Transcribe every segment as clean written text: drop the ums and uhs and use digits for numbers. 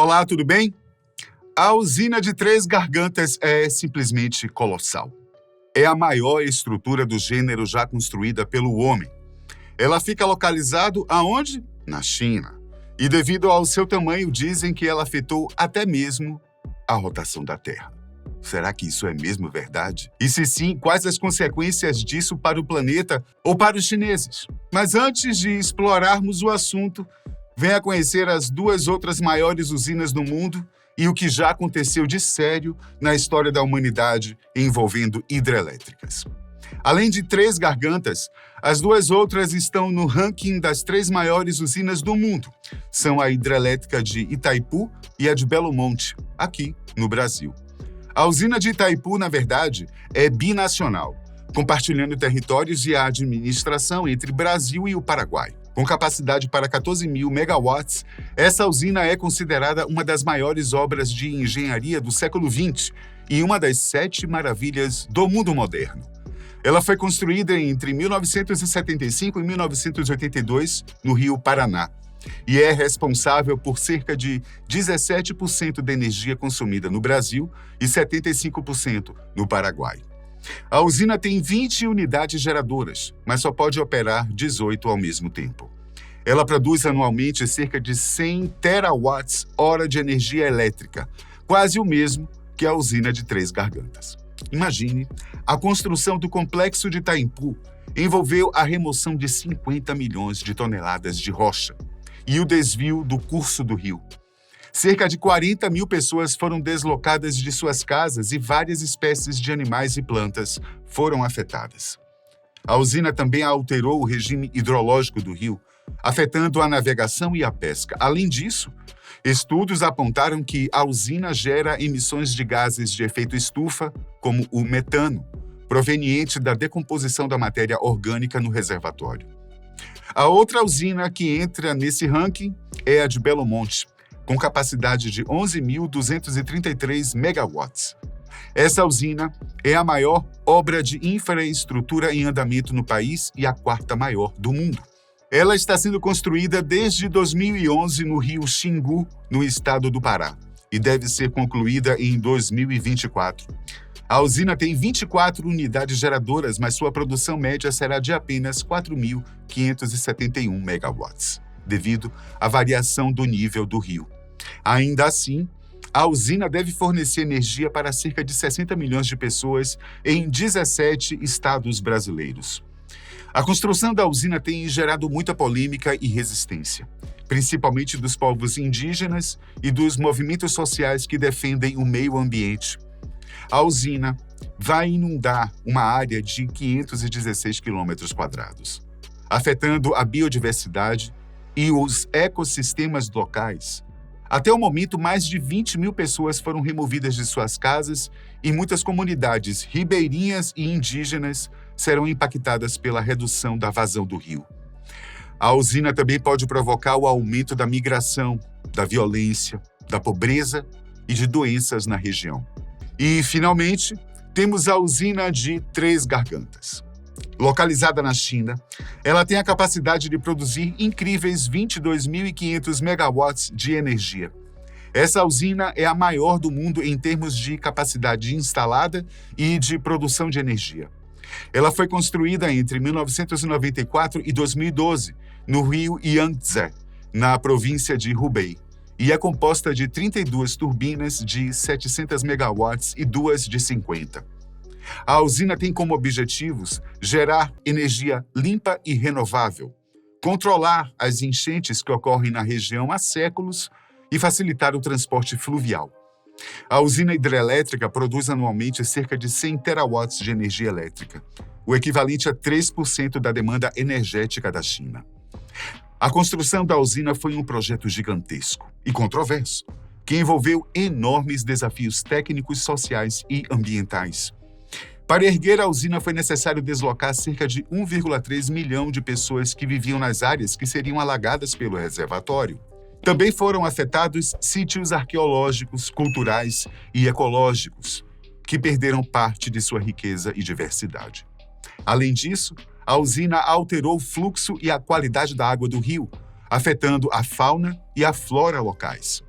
Olá, tudo bem? A usina de Três Gargantas é simplesmente colossal. É a maior estrutura do gênero já construída pelo homem. Ela fica localizada aonde? Na China. E devido ao seu tamanho, dizem que ela afetou até mesmo a rotação da Terra. Será que isso é mesmo verdade? E se sim, quais as consequências disso para o planeta ou para os chineses? Mas antes de explorarmos o assunto, venha conhecer as duas outras maiores usinas do mundo e o que já aconteceu de sério na história da humanidade envolvendo hidrelétricas. Além de Três Gargantas, as duas outras estão no ranking das 3 maiores usinas do mundo. São a hidrelétrica de Itaipu e a de Belo Monte, aqui no Brasil. A usina de Itaipu, na verdade, é binacional, compartilhando territórios e a administração entre Brasil e o Paraguai. Com capacidade para 14 mil megawatts, essa usina é considerada uma das maiores obras de engenharia do século XX e uma das 7 maravilhas do mundo moderno. Ela foi construída entre 1975 e 1982 no Rio Paraná e é responsável por cerca de 17% da energia consumida no Brasil e 75% no Paraguai. A usina tem 20 unidades geradoras, mas só pode operar 18 ao mesmo tempo. Ela produz anualmente cerca de 100 terawatts-hora de energia elétrica, quase o mesmo que a usina de Três Gargantas. Imagine, a construção do complexo de Itaipu envolveu a remoção de 50 milhões de toneladas de rocha e o desvio do curso do rio. Cerca de 40 mil pessoas foram deslocadas de suas casas e várias espécies de animais e plantas foram afetadas. A usina também alterou o regime hidrológico do rio, afetando a navegação e a pesca. Além disso, estudos apontaram que a usina gera emissões de gases de efeito estufa, como o metano, proveniente da decomposição da matéria orgânica no reservatório. A outra usina que entra nesse ranking é a de Belo Monte, com capacidade de 11.233 megawatts. Essa usina é a maior obra de infraestrutura em andamento no país e a 4ª maior do mundo. Ela está sendo construída desde 2011 no rio Xingu, no estado do Pará, e deve ser concluída em 2024. A usina tem 24 unidades geradoras, mas sua produção média será de apenas 4.571 megawatts, devido à variação do nível do rio. Ainda assim, a usina deve fornecer energia para cerca de 60 milhões de pessoas em 17 estados brasileiros. A construção da usina tem gerado muita polêmica e resistência, principalmente dos povos indígenas e dos movimentos sociais que defendem o meio ambiente. A usina vai inundar uma área de 516 quilômetros quadrados, afetando a biodiversidade e os ecossistemas locais. Até o momento, mais de 20 mil pessoas foram removidas de suas casas e muitas comunidades ribeirinhas e indígenas serão impactadas pela redução da vazão do rio. A usina também pode provocar o aumento da migração, da violência, da pobreza e de doenças na região. E, finalmente, temos a usina de Três Gargantas. Localizada na China, ela tem a capacidade de produzir incríveis 22.500 megawatts de energia. Essa usina é a maior do mundo em termos de capacidade instalada e de produção de energia. Ela foi construída entre 1994 e 2012, no rio Yangtze, na província de Hubei, e é composta de 32 turbinas de 700 megawatts e 2 de 50. A usina tem como objetivos gerar energia limpa e renovável, controlar as enchentes que ocorrem na região há séculos e facilitar o transporte fluvial. A usina hidrelétrica produz anualmente cerca de 100 terawatts de energia elétrica, o equivalente a 3% da demanda energética da China. A construção da usina foi um projeto gigantesco e controverso, que envolveu enormes desafios técnicos, sociais e ambientais. Para erguer a usina foi necessário deslocar cerca de 1,3 milhão de pessoas que viviam nas áreas que seriam alagadas pelo reservatório. Também foram afetados sítios arqueológicos, culturais e ecológicos, que perderam parte de sua riqueza e diversidade. Além disso, a usina alterou o fluxo e a qualidade da água do rio, afetando a fauna e a flora locais.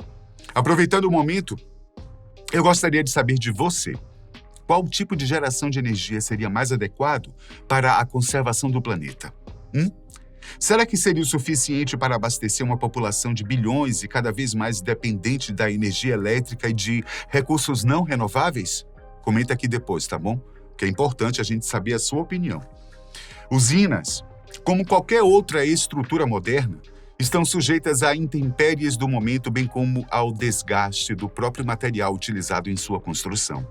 Aproveitando o momento, eu gostaria de saber de você. Qual tipo de geração de energia seria mais adequado para a conservação do planeta? Será que seria o suficiente para abastecer uma população de bilhões e cada vez mais dependente da energia elétrica e de recursos não renováveis? Comenta aqui depois, tá bom? Que é importante a gente saber a sua opinião. Usinas, como qualquer outra estrutura moderna, estão sujeitas a intempéries do momento, bem como ao desgaste do próprio material utilizado em sua construção.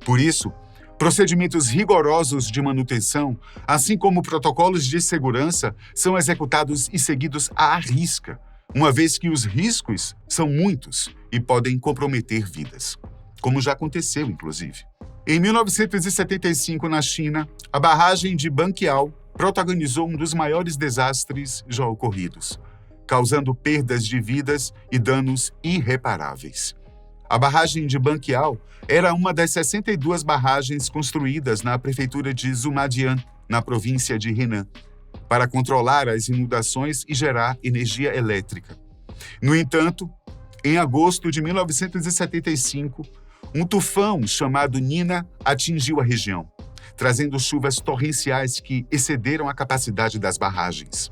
Por isso, procedimentos rigorosos de manutenção, assim como protocolos de segurança, são executados e seguidos à risca, uma vez que os riscos são muitos e podem comprometer vidas, como já aconteceu, inclusive. Em 1975, na China, a barragem de Banqiao protagonizou um dos maiores desastres já ocorridos, causando perdas de vidas e danos irreparáveis. A barragem de Banqiao era uma das 62 barragens construídas na prefeitura de Zhoumadian, na província de Henan, para controlar as inundações e gerar energia elétrica. No entanto, em agosto de 1975, um tufão chamado Nina atingiu a região, trazendo chuvas torrenciais que excederam a capacidade das barragens.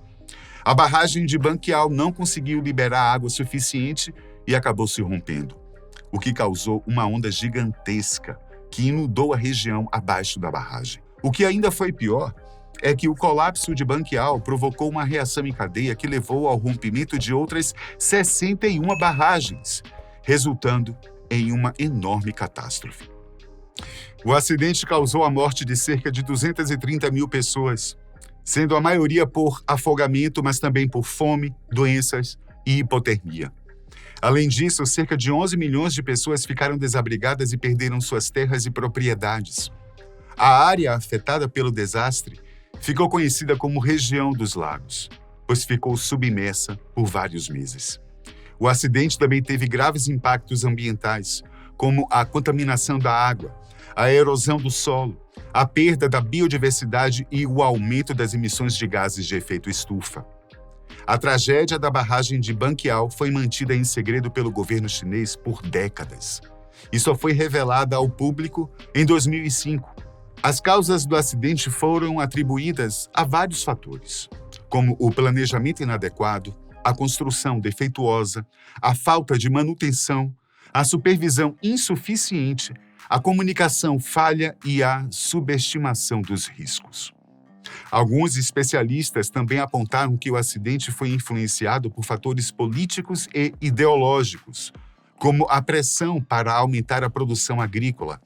A barragem de Banqiao não conseguiu liberar água suficiente e acabou se rompendo, o que causou uma onda gigantesca que inundou a região abaixo da barragem. O que ainda foi pior é que o colapso de Banqiao provocou uma reação em cadeia que levou ao rompimento de outras 61 barragens, resultando em uma enorme catástrofe. O acidente causou a morte de cerca de 230 mil pessoas, sendo a maioria por afogamento, mas também por fome, doenças e hipotermia. Além disso, cerca de 11 milhões de pessoas ficaram desabrigadas e perderam suas terras e propriedades. A área afetada pelo desastre ficou conhecida como região dos lagos, pois ficou submersa por vários meses. O acidente também teve graves impactos ambientais, como a contaminação da água, a erosão do solo, a perda da biodiversidade e o aumento das emissões de gases de efeito estufa. A tragédia da barragem de Banqiao foi mantida em segredo pelo governo chinês por décadas e só foi revelada ao público em 2005. As causas do acidente foram atribuídas a vários fatores, como o planejamento inadequado, a construção defeituosa, a falta de manutenção, a supervisão insuficiente, a comunicação falha e a subestimação dos riscos. Alguns especialistas também apontaram que o acidente foi influenciado por fatores políticos e ideológicos, como a pressão para aumentar a produção agrícola,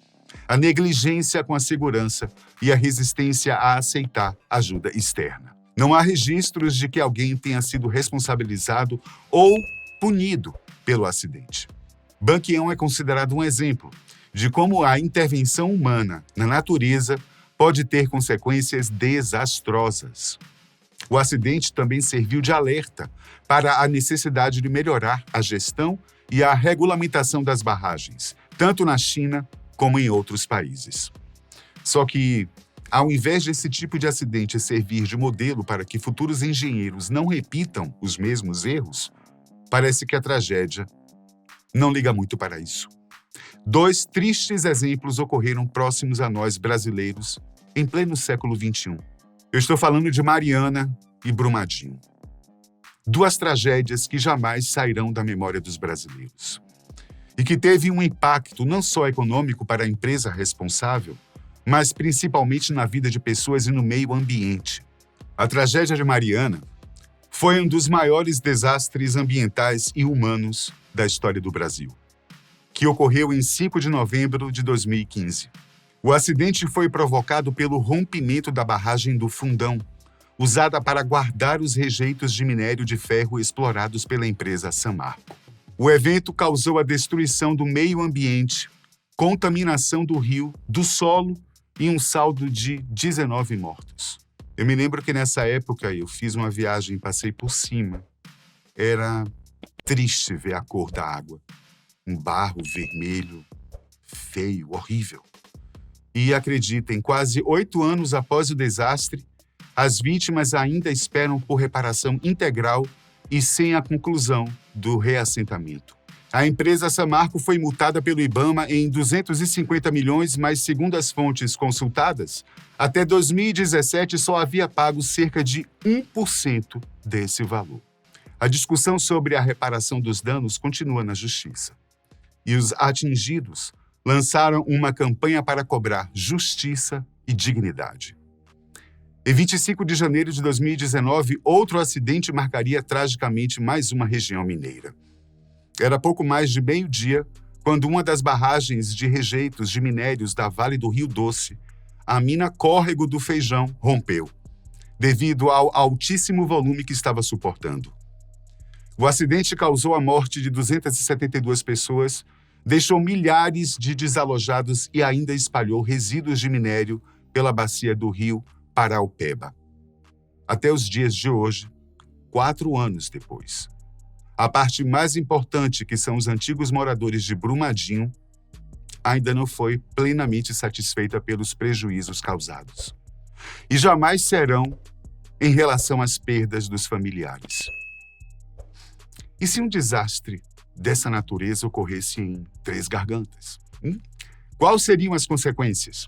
a negligência com a segurança e a resistência a aceitar ajuda externa. Não há registros de que alguém tenha sido responsabilizado ou punido pelo acidente. Banqiao é considerado um exemplo de como a intervenção humana na natureza pode ter consequências desastrosas. O acidente também serviu de alerta para a necessidade de melhorar a gestão e a regulamentação das barragens, tanto na China como em outros países. Só que, ao invés desse tipo de acidente servir de modelo para que futuros engenheiros não repitam os mesmos erros, parece que a tragédia não liga muito para isso. 2 tristes exemplos ocorreram próximos a nós brasileiros em pleno século XXI. Eu estou falando de Mariana e Brumadinho. 2 tragédias que jamais sairão da memória dos brasileiros. E que teve um impacto não só econômico para a empresa responsável, mas principalmente na vida de pessoas e no meio ambiente. A tragédia de Mariana foi um dos maiores desastres ambientais e humanos da história do Brasil, que ocorreu em 5 de novembro de 2015. O acidente foi provocado pelo rompimento da barragem do Fundão, usada para guardar os rejeitos de minério de ferro explorados pela empresa Samarco. O evento causou a destruição do meio ambiente, contaminação do rio, do solo e um saldo de 19 mortos. Eu me lembro que nessa época eu fiz uma viagem e passei por cima. Era triste ver a cor da água. Um barro vermelho, feio, horrível. E acreditem, quase 8 anos após o desastre, as vítimas ainda esperam por reparação integral e sem a conclusão do reassentamento. A empresa Samarco foi multada pelo IBAMA em 250 milhões, mas, segundo as fontes consultadas, até 2017 só havia pago cerca de 1% desse valor. A discussão sobre a reparação dos danos continua na Justiça. E os atingidos lançaram uma campanha para cobrar justiça e dignidade. Em 25 de janeiro de 2019, outro acidente marcaria tragicamente mais uma região mineira. Era pouco mais de meio-dia quando uma das barragens de rejeitos de minérios da Vale do Rio Doce, a mina Córrego do Feijão, rompeu, devido ao altíssimo volume que estava suportando. O acidente causou a morte de 272 pessoas, deixou milhares de desalojados e ainda espalhou resíduos de minério pela bacia do rio Paraupeba. Até os dias de hoje, 4 anos depois, a parte mais importante, que são os antigos moradores de Brumadinho, ainda não foi plenamente satisfeita pelos prejuízos causados. E jamais serão em relação às perdas dos familiares. E se um desastre dessa natureza ocorresse em Três Gargantas? Quais seriam as consequências?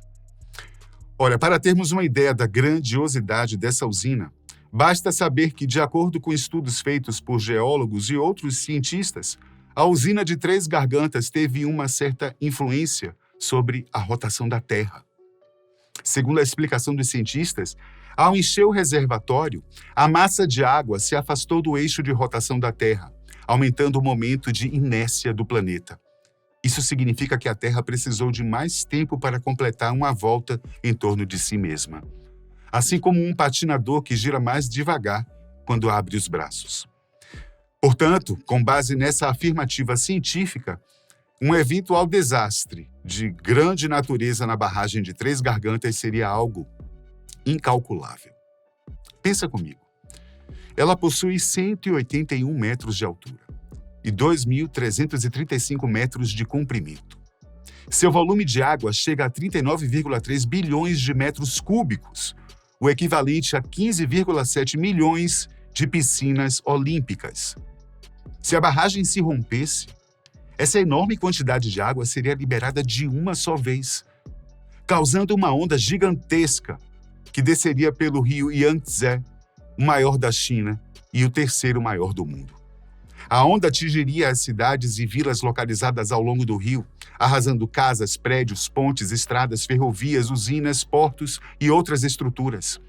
Olha, para termos uma ideia da grandiosidade dessa usina, basta saber que, de acordo com estudos feitos por geólogos e outros cientistas, a usina de Três Gargantas teve uma certa influência sobre a rotação da Terra. Segundo a explicação dos cientistas, ao encher o reservatório, a massa de água se afastou do eixo de rotação da Terra, aumentando o momento de inércia do planeta. Isso significa que a Terra precisou de mais tempo para completar uma volta em torno de si mesma. Assim como um patinador que gira mais devagar quando abre os braços. Portanto, com base nessa afirmativa científica, um eventual desastre de grande natureza na barragem de Três Gargantas seria algo incalculável. Pensa comigo. Ela possui 181 metros de altura e 2.335 metros de comprimento. Seu volume de água chega a 39,3 bilhões de metros cúbicos, o equivalente a 15,7 milhões de piscinas olímpicas. Se a barragem se rompesse, essa enorme quantidade de água seria liberada de uma só vez, causando uma onda gigantesca que desceria pelo rio Yangtze, o maior da China e o terceiro maior do mundo. A onda atingiria as cidades e vilas localizadas ao longo do rio, arrasando casas, prédios, pontes, estradas, ferrovias, usinas, portos e outras estruturas.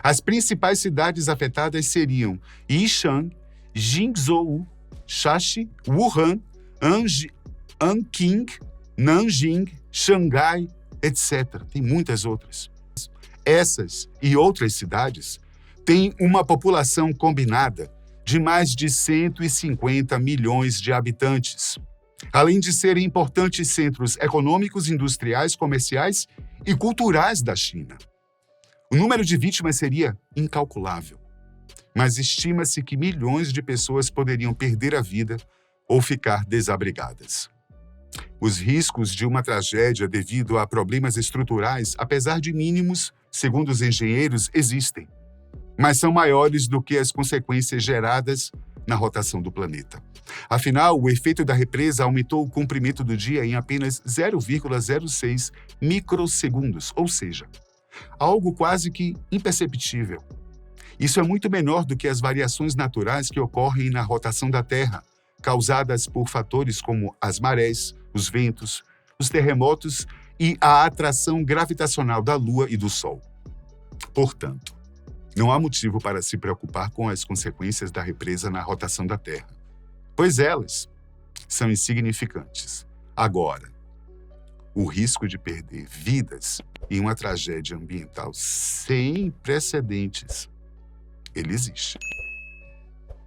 As principais cidades afetadas seriam Yishan, Jingzhou, Shashi, Wuhan, Anqing, Nanjing, Xangai, etc. Tem muitas outras. Essas e outras cidades têm uma população combinada de mais de 150 milhões de habitantes, além de serem importantes centros econômicos, industriais, comerciais e culturais da China. O número de vítimas seria incalculável, mas estima-se que milhões de pessoas poderiam perder a vida ou ficar desabrigadas. Os riscos de uma tragédia devido a problemas estruturais, apesar de mínimos, segundo os engenheiros, existem, mas são maiores do que as consequências geradas na rotação do planeta. Afinal, o efeito da represa aumentou o comprimento do dia em apenas 0,06 microsegundos, ou seja, algo quase que imperceptível. Isso é muito menor do que as variações naturais que ocorrem na rotação da Terra, causadas por fatores como as marés, os ventos, os terremotos e a atração gravitacional da Lua e do Sol. Portanto, não há motivo para se preocupar com as consequências da represa na rotação da Terra, pois elas são insignificantes. Agora, o risco de perder vidas em uma tragédia ambiental sem precedentes, ele existe.